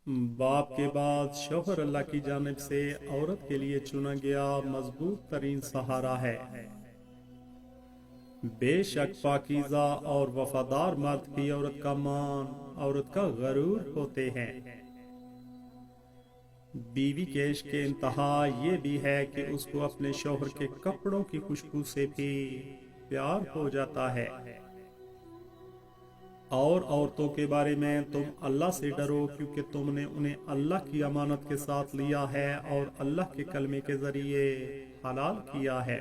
باپ کے بعد شوہر اللہ کی جانب سے عورت کے لیے چنا گیا مضبوط ترین سہارا ہے۔ بے شک پاکیزہ اور وفادار مرد کی عورت کا مان عورت کا غرور ہوتے ہیں۔ بیوی کے عشق کے انتہا یہ بھی ہے کہ اس کو اپنے شوہر کے کپڑوں کی خوشبو سے بھی پیار ہو جاتا ہے۔ اور عورتوں کے بارے میں تم اللہ سے ڈرو، کیونکہ تم نے انہیں اللہ کی امانت کے ساتھ لیا ہے اور اللہ کے کلمے کے ذریعے حلال کیا ہے۔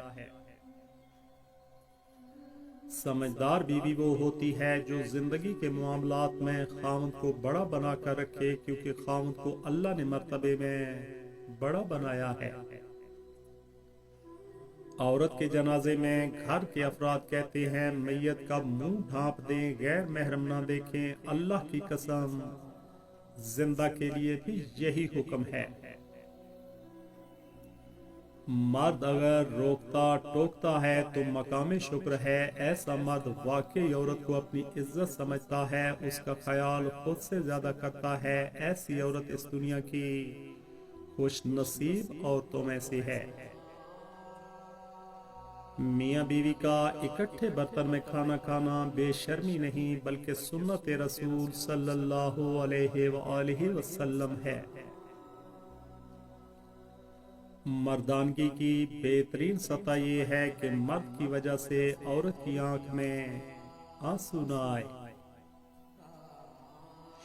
سمجھدار بیوی وہ ہوتی ہے جو زندگی کے معاملات میں خاوند کو بڑا بنا کر رکھے، کیونکہ خاوند کو اللہ نے مرتبے میں بڑا بنایا ہے۔ عورت کے جنازے میں گھر کے افراد کہتے ہیں میت کا منہ ڈھانپ دیں، غیر محرم نہ دیکھیں۔ اللہ کی قسم زندہ کے لیے بھی یہی حکم ہے۔ مرد اگر روکتا ٹوکتا ہے تو مقام شکر ہے۔ ایسا مرد واقعی عورت کو اپنی عزت سمجھتا ہے، اس کا خیال خود سے زیادہ کرتا ہے۔ ایسی عورت اس دنیا کی خوش نصیب عورتوں میں سے ہے۔ میاں بیوی کا اکٹھے برتن میں کھانا کھانا بے شرمی نہیں بلکہ سنت رسول صلی اللہ علیہ وآلہ وسلم ہے۔ مردانگی کی بہترین سطح یہ ہے کہ مرد کی وجہ سے عورت کی آنکھ میں آنسو نہ آئے۔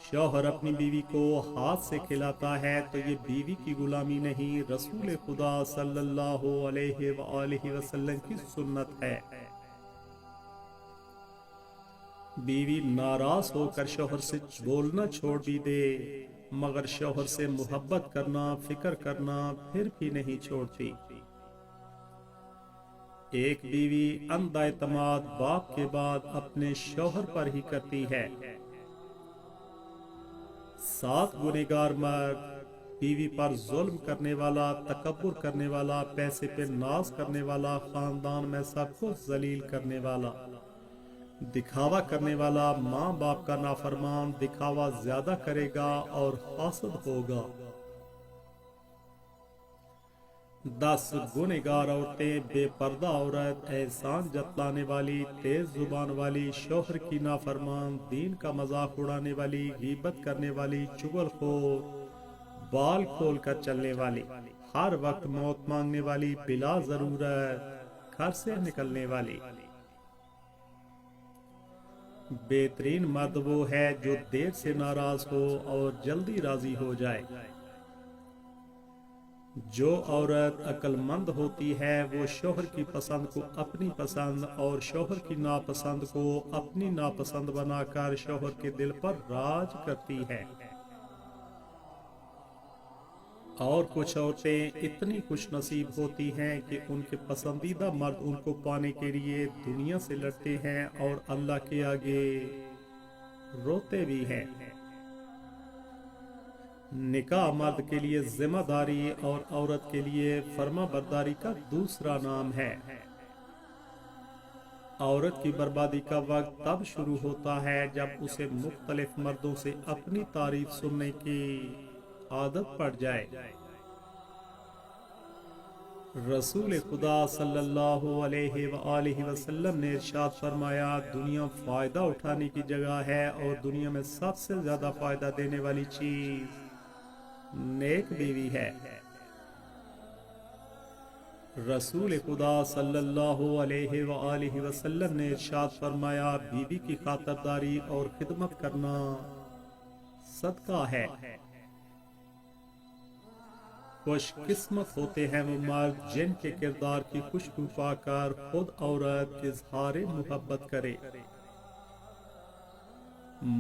شوہر اپنی بیوی کو ہاتھ سے کھلاتا ہے تو یہ بیوی کی غلامی نہیں، رسول خدا صلی اللہ علیہ وآلہ وسلم کی سنت ہے۔ بیوی ناراض ہو کر شوہر سے بولنا چھوڑ بھی دے مگر شوہر سے محبت کرنا، فکر کرنا پھر بھی نہیں چھوڑتی۔ ایک بیوی اندھا اعتماد باپ کے بعد اپنے شوہر پر ہی کرتی ہے۔ 7 گنہگار مرد، بیوی پر ظلم کرنے والا، تکبر کرنے والا، پیسے پہ ناز کرنے والا، خاندان میں سب کو ذلیل کرنے والا، دکھاوا کرنے والا، ماں باپ کا نافرمان، دکھاوا زیادہ کرے گا اور حاسد ہوگا۔ 10 گنہگار عورتیں، بے پردہ عورت، احسان جتلانے والی، تیز زبان والی، شوہر کی نافرمان، دین کا مذاق اڑانے والی، غیبت کرنے والی، چغل خور، بال کھول کر چلنے والی، ہر وقت موت مانگنے والی، بلا ضرورت گھر سے نکلنے والی۔ بہترین مرد وہ ہے جو دیر سے ناراض ہو اور جلدی راضی ہو جائے۔ جو عورت عقل مند ہوتی ہے وہ شوہر کی پسند کو اپنی پسند اور شوہر کی ناپسند کو اپنی ناپسند بنا کر شوہر کے دل پر راج کرتی ہے۔ اور کچھ عورتیں اتنی خوش نصیب ہوتی ہیں کہ ان کے پسندیدہ مرد ان کو پانے کے لیے دنیا سے لڑتے ہیں اور اللہ کے آگے روتے بھی ہیں۔ نکاح مرد کے لیے ذمہ داری اور عورت کے لیے فرما برداری کا دوسرا نام ہے۔ عورت کی بربادی کا وقت تب شروع ہوتا ہے جب اسے مختلف مردوں سے اپنی تعریف سننے کی عادت پڑ جائے۔ رسول خدا صلی اللہ علیہ وآلہ وسلم نے ارشاد فرمایا، دنیا فائدہ اٹھانے کی جگہ ہے اور دنیا میں سب سے زیادہ فائدہ دینے والی چیز نیک بیوی ہے۔ رسول خدا صلی اللہ علیہ وآلہ وسلم نے ارشاد فرمایا، بیوی کی خاطرداری اور خدمت کرنا صدقہ ہے۔ خوش قسمت ہوتے ہیں وہ مرد جن کے کردار کی خوشبو پا کر خود عورت اظہار محبت کرے۔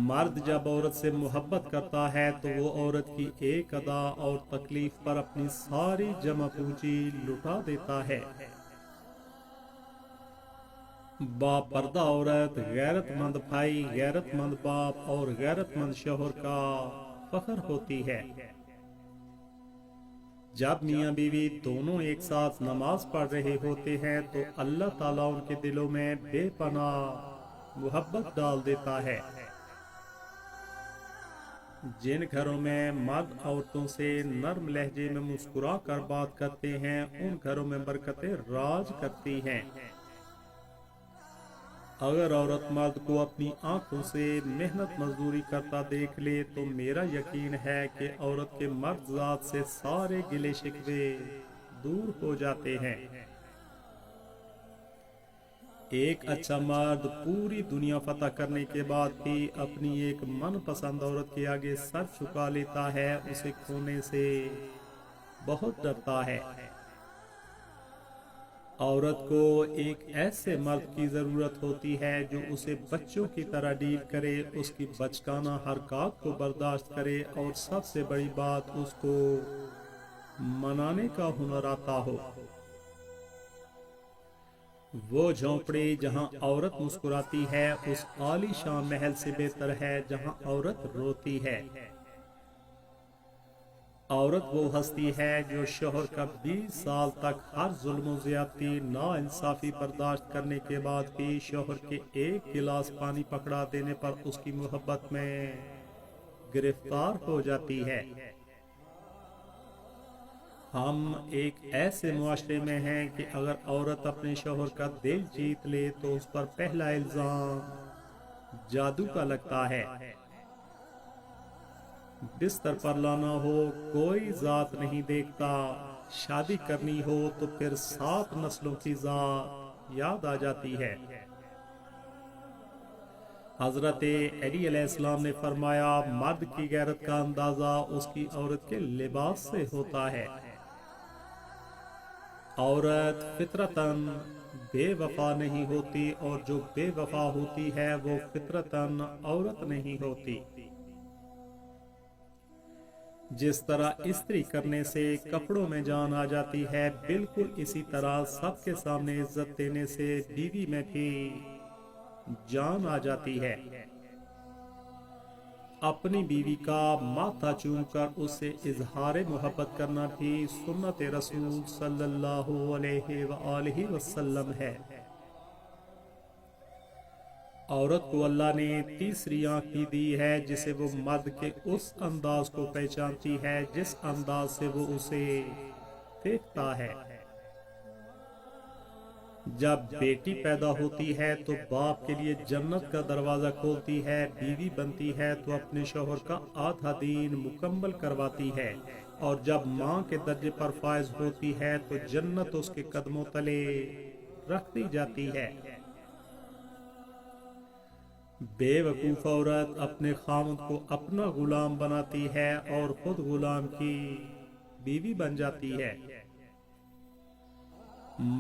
مرد جب عورت سے محبت کرتا ہے تو وہ عورت کی ایک ادا اور تکلیف پر اپنی ساری جمع پونجی لٹا دیتا ہے۔ با پردہ عورت غیرت مند بھائی، غیرت مند باپ اور غیرت مند شوہر کا فخر ہوتی ہے۔ جب میاں بیوی دونوں ایک ساتھ نماز پڑھ رہے ہوتے ہیں تو اللہ تعالیٰ ان کے دلوں میں بے پناہ محبت ڈال دیتا ہے۔ جن گھروں میں مرد عورتوں سے نرم لہجے میں مسکرا کر بات کرتے ہیں ان گھروں میں برکتیں راج کرتی ہیں۔ اگر عورت مرد کو اپنی آنکھوں سے محنت مزدوری کرتا دیکھ لے تو میرا یقین ہے کہ عورت کے مرد ذات سے سارے گلے شکوے دور ہو جاتے ہیں۔ ایک اچھا مرد پوری دنیا فتح کرنے کے بعد بھی اپنی ایک من پسند عورت کے آگے سر جھکا لیتا ہے، اسے کھونے سے بہت ڈرتا ہے۔ عورت کو ایک ایسے مرد کی ضرورت ہوتی ہے جو اسے بچوں کی طرح ڈیل کرے، اس کی بچکانہ حرکات کو برداشت کرے اور سب سے بڑی بات اس کو منانے کا ہنر آتا ہو۔ وہ جھونپڑی جہاں عورت مسکراتی ہے اس عالی شان محل سے بہتر ہے جہاں عورت روتی ہے۔ عورت وہ ہستی ہے جو شوہر کا 20 سال تک ہر ظلم و زیادتی ناانصافی برداشت کرنے کے بعد بھی شوہر کے ایک گلاس پانی پکڑا دینے پر اس کی محبت میں گرفتار ہو جاتی ہے۔ ہم ایک ایسے معاشرے میں ہیں کہ اگر عورت اپنے شوہر کا دل جیت لے تو اس پر پہلا الزام جادو کا لگتا ہے۔ بستر پر لانا ہو کوئی ذات نہیں دیکھتا، شادی کرنی ہو تو پھر 7 نسلوں کی ذات یاد آ جاتی ہے۔ حضرت علی علیہ السلام نے فرمایا مرد کی غیرت کا اندازہ اس کی عورت کے لباس سے ہوتا ہے۔ عورت فطرتاً بے وفا نہیں ہوتی اور جو بے وفا ہوتی ہے وہ فطرتاً عورت نہیں ہوتی۔ جس طرح استری کرنے سے کپڑوں میں جان آ جاتی ہے، بالکل اسی طرح سب کے سامنے عزت دینے سے بیوی میں بھی جان آ جاتی ہے۔ اپنی بیوی کا ماتھا چوم کر اس سے اظہار محبت کرنا بھی سنت رسول صلی اللہ علیہ وآلہ وسلم ہے۔ عورت کو اللہ نے تیسری آنکھ بھی دی ہے جسے وہ مرد کے اس انداز کو پہچانتی ہے جس انداز سے وہ اسے دیکھتا ہے۔ جب بیٹی پیدا ہوتی ہے تو باپ کے لیے جنت کا دروازہ کھولتی ہے، بیوی بنتی ہے تو اپنے شوہر کا آدھا دین مکمل کرواتی ہے، اور جب ماں کے درجے پر فائز ہوتی ہے تو جنت اس کے قدموں تلے رکھ دی جاتی ہے۔ بے وقوف عورت اپنے خاوند کو اپنا غلام بناتی ہے اور خود غلام کی بیوی بن جاتی ہے۔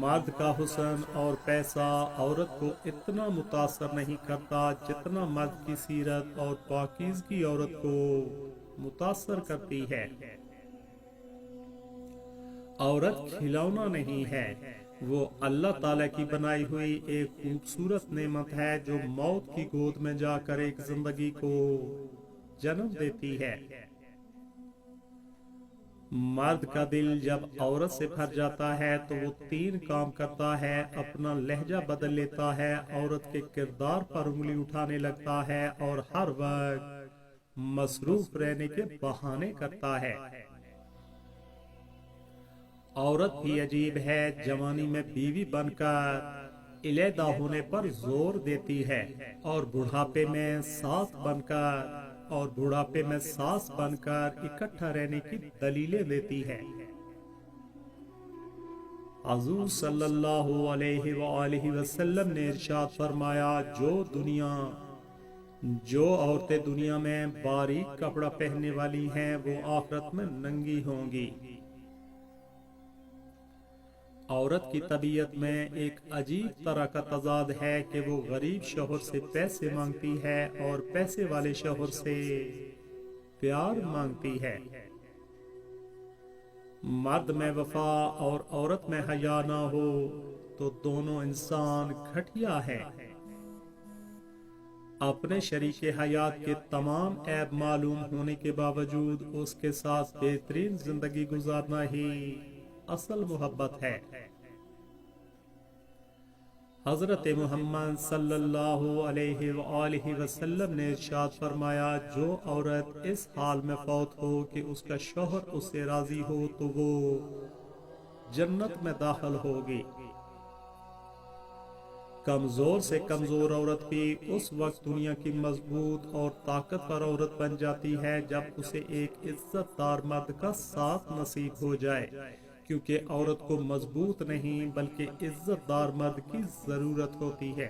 مرد کا حسن اور پیسہ عورت کو اتنا متاثر نہیں کرتا جتنا مرد کی سیرت اور پاکیزگی عورت کو متاثر کرتی ہے۔ عورت کھلونا نہیں ہے، وہ اللہ تعالیٰ کی بنائی ہوئی ایک خوبصورت نعمت ہے جو موت کی گود میں جا کر ایک زندگی کو جنم دیتی ہے۔ مرد کا دل جب عورت سے بھر جاتا ہے تو وہ 3 کام کرتا ہے، اپنا لہجہ بدل لیتا ہے، عورت کے کردار پر انگلی اٹھانے لگتا ہے اور ہر وقت مصروف رہنے کے بہانے کرتا ہے۔ عورت بھی عجیب ہے، جوانی میں بیوی بن کر علیحدہ ہونے پر زور دیتی ہے اور بڑھاپے میں ساس بن کر اکٹھا رہنے کی دلیلیں دیتی ہے۔ حضور صلی اللہ علیہ وآلہ وسلم نے ارشاد فرمایا جو عورتیں دنیا میں باریک کپڑا پہننے والی ہیں وہ آخرت میں ننگی ہوں گی۔ عورت کی طبیعت میں ایک عجیب طرح کا تضاد ہے کہ وہ غریب شوہر سے پیسے مانگتی ہے اور پیسے والے شوہر سے پیار مانگتی ہے۔ مرد میں وفا اور عورت میں حیا نہ ہو تو دونوں انسان گھٹیا ہیں۔ اپنے شریک حیات کے تمام عیب معلوم ہونے کے باوجود اس کے ساتھ بہترین زندگی گزارنا ہی اصل محبت ہے۔ حضرت محمد صلی اللہ علیہ وآلہ وسلم نے ارشاد فرمایا، جو عورت اس حال میں فوت ہو کہ اس کا شوہر اس سے راضی ہو تو وہ جنت میں داخل ہوگی۔ کمزور سے کمزور عورت بھی اس وقت دنیا کی مضبوط اور طاقتور عورت بن جاتی ہے جب اسے ایک عزت دار مرد کا ساتھ نصیب ہو جائے، کیونکہ عورت کو مضبوط نہیں بلکہ عزت دار مرد کی ضرورت ہوتی ہے۔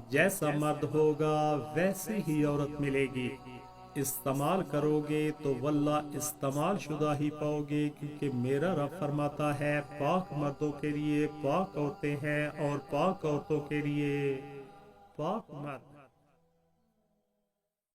جیسا مرد ہوگا ویسی ہی عورت ملے گی۔ استعمال کرو گے تو واللہ استعمال شدہ ہی پاؤ گے، کیونکہ میرا رب فرماتا ہے پاک مردوں کے لیے پاک عورتیں ہیں اور پاک عورتوں کے لیے پاک مرد۔